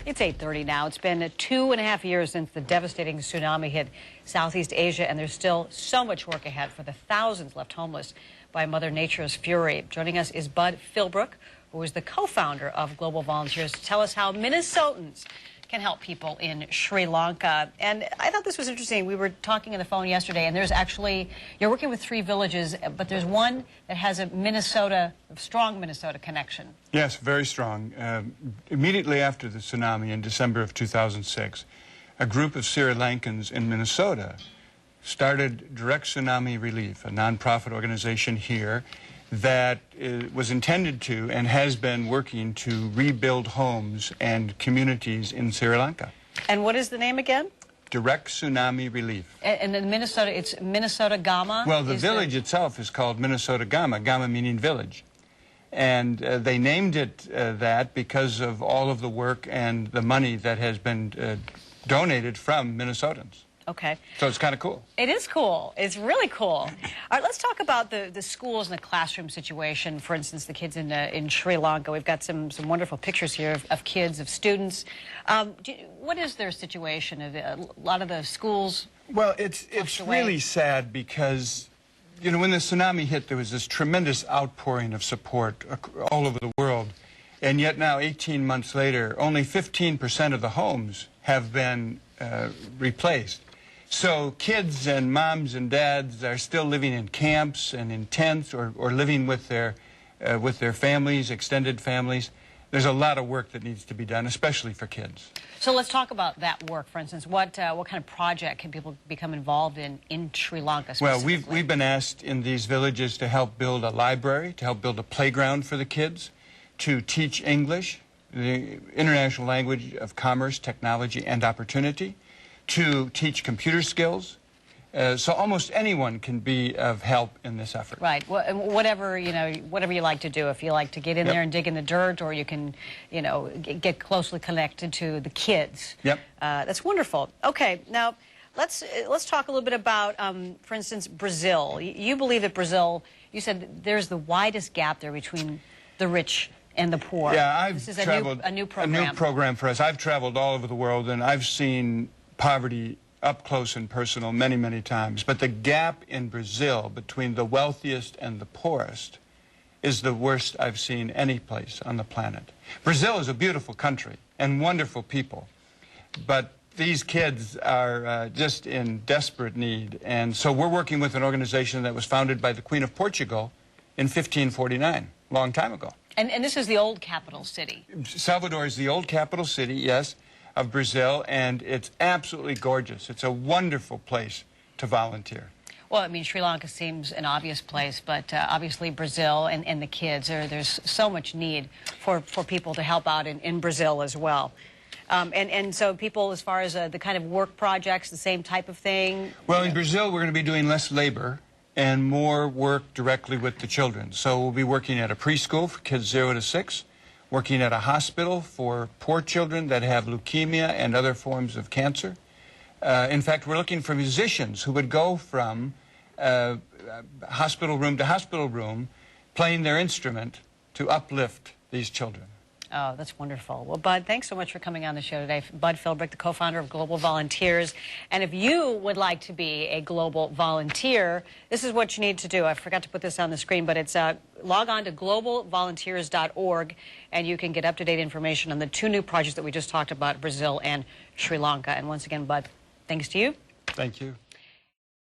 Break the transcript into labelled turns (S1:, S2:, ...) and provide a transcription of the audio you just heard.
S1: It's 8:30 now. It's been 2.5 years since the devastating tsunami hit Southeast Asia, and there's still so much work ahead for the thousands left homeless by Mother Nature's fury. Joining us is Bud Philbrook, who is the co-founder of Global Volunteers, to tell us how Minnesotans can help people in Sri Lanka. And I thought this was interesting. We were talking on the phone yesterday, and there's actually, you're working with 3 villages, but there's one that has a strong Minnesota connection.
S2: Yes, very strong. Immediately after the tsunami in December of 2006, a group of Sri Lankans in Minnesota started Direct Tsunami Relief, a nonprofit organization here that was intended to and has been working to rebuild homes and communities in Sri Lanka.
S1: And what is the name again?
S2: Direct Tsunami Relief.
S1: And in Minnesota, it's Minnesota Gama?
S2: Well, the village itself is called Minnesota Gama, Gama meaning village. And they named it that because of all of the work and the money that has been donated from Minnesotans.
S1: Okay.
S2: So it's kind of cool.
S1: It is cool. It's really cool. All right, let's talk about the schools and the classroom situation. For instance, the kids in Sri Lanka. We've got some wonderful pictures here of kids, of students. What is their situation? A lot of the schools.
S2: Well, it's really sad because, you know, when the tsunami hit, there was this tremendous outpouring of support all over the world. And yet now, 18 months later, only 15% of the homes have been replaced. So kids and moms and dads are still living in camps and in tents or living with their families, extended families. There's a lot of work that needs to be done, especially for kids.
S1: So let's talk about that work. For instance, what kind of project can people become involved in Sri Lanka specifically?
S2: Well, we've been asked in these villages to help build a library, to help build a playground for the kids, to teach English, the international language of commerce, technology, and opportunity, to teach computer skills. So almost anyone can be of help in this effort.
S1: Right. Whatever you like to do. If you like to get in there and dig in the dirt, or you can, get closely connected to the kids.
S2: Yep.
S1: That's wonderful. Okay. Now, let's talk a little bit about, for instance, Brazil. You believe that Brazil, you said there's the widest gap there between the rich and the poor.
S2: Yeah,
S1: this is a new program.
S2: A new program for us. I've traveled all over the world, and I've seen poverty up close and personal many, many times. But the gap in Brazil between the wealthiest and the poorest is the worst I've seen any place on the planet. Brazil is a beautiful country and wonderful people, but these kids are just in desperate need. And so we're working with an organization that was founded by the Queen of Portugal in 1549, a long time ago.
S1: And this is the old capital city.
S2: Salvador is the old capital city, yes, of Brazil, and it's absolutely gorgeous. It's a wonderful place to volunteer.
S1: Well, I mean, Sri Lanka seems an obvious place, but obviously Brazil and the kids, there's so much need for people to help out in Brazil as well. And so people, as far as the kind of work projects, the same type of thing?
S2: Well, in Brazil, we're going to be doing less labor and more work directly with the children. So we'll be working at a preschool for kids 0 to 6, working at a hospital for poor children that have leukemia and other forms of cancer. In fact, we're looking for musicians who would go from hospital room to hospital room, playing their instrument to uplift these children.
S1: Oh, that's wonderful. Well, Bud, thanks so much for coming on the show today. Bud Philbrook, the co-founder of Global Volunteers. And if you would like to be a global volunteer, this is what you need to do. I forgot to put this on the screen, but it's log on to globalvolunteers.org, and you can get up-to-date information on the 2 new projects that we just talked about, Brazil and Sri Lanka. And once again, Bud, thanks to you.
S2: Thank you.